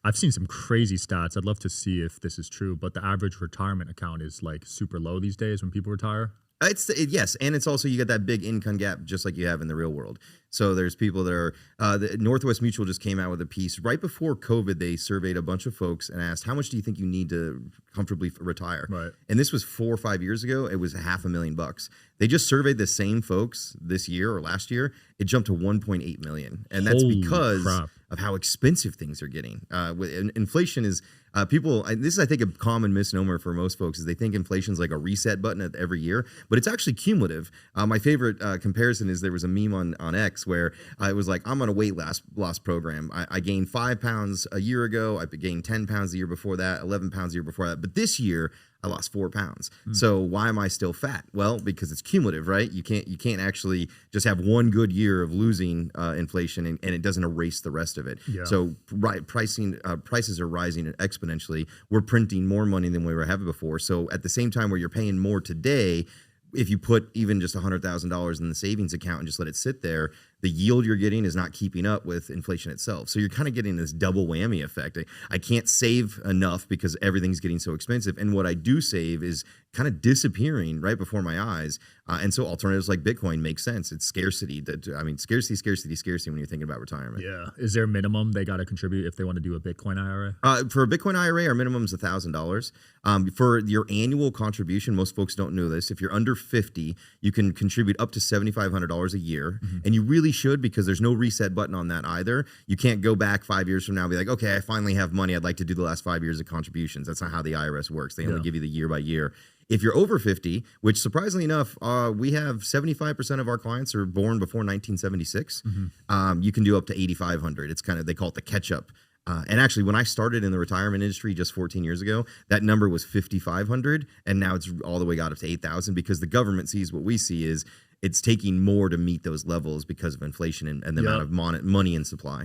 I've seen some crazy stats. I'd love to see if this is true, but the average retirement account is like super low these days when people retire. Yes, and it's also you get that big income gap just like you have in the real world. So there's people that are the Northwest Mutual just came out with a piece right before COVID. They surveyed a bunch of folks and asked, "How much do you think you need to comfortably retire?" Right. And this was 4 or 5 years ago. It was $500,000. They just surveyed the same folks this year or last year. It jumped to 1.8 million, and that's Holy because crap. of how expensive things are getting. Inflation is people. This is, I think, a common misnomer for most folks is they think inflation is like a reset button at every year, but it's actually cumulative. My favorite comparison is there was a meme on X where it was like, I'm on a weight loss program. I gained 5 pounds a year ago. I gained 10 pounds the year before that, 11 pounds the year before that. But this year, I lost 4 pounds. So why am I still fat? Well, because it's cumulative, right? You can't actually just have one good year of losing inflation and it doesn't erase the rest of it. Yeah. So prices are rising exponentially. We're printing more money than we were having before. So at the same time where you're paying more today, if you put even just $100,000 in the savings account and just let it sit there, the yield you're getting is not keeping up with inflation itself. So you're kind of getting this double whammy effect. I can't save enough because everything's getting so expensive. And what I do save is kind of disappearing right before my eyes. And so alternatives like Bitcoin make sense. It's scarcity. Scarcity when you're thinking about retirement. Yeah. Is there a minimum they got to contribute if they want to do a Bitcoin IRA? For a Bitcoin IRA, our minimum is $1,000. For your annual contribution, most folks don't know this. If you're under 50, you can contribute up to $7,500 a year, and you really should because there's no reset button on that either. You can't go back 5 years from now and be like, okay, I finally have money. I'd like to do the last 5 years of contributions. That's not how the IRS works. They only give you the year by year. If you're over 50, which surprisingly enough, we have 75% of our clients are born before 1976. You can do up to 8,500. It's kind of, they call it the catch up. And actually, when I started in the retirement industry just 14 years ago, that number was 5,500, and now it's all the way got up to 8,000 because the government sees what we see is it's taking more to meet those levels because of inflation and the amount of money in supply.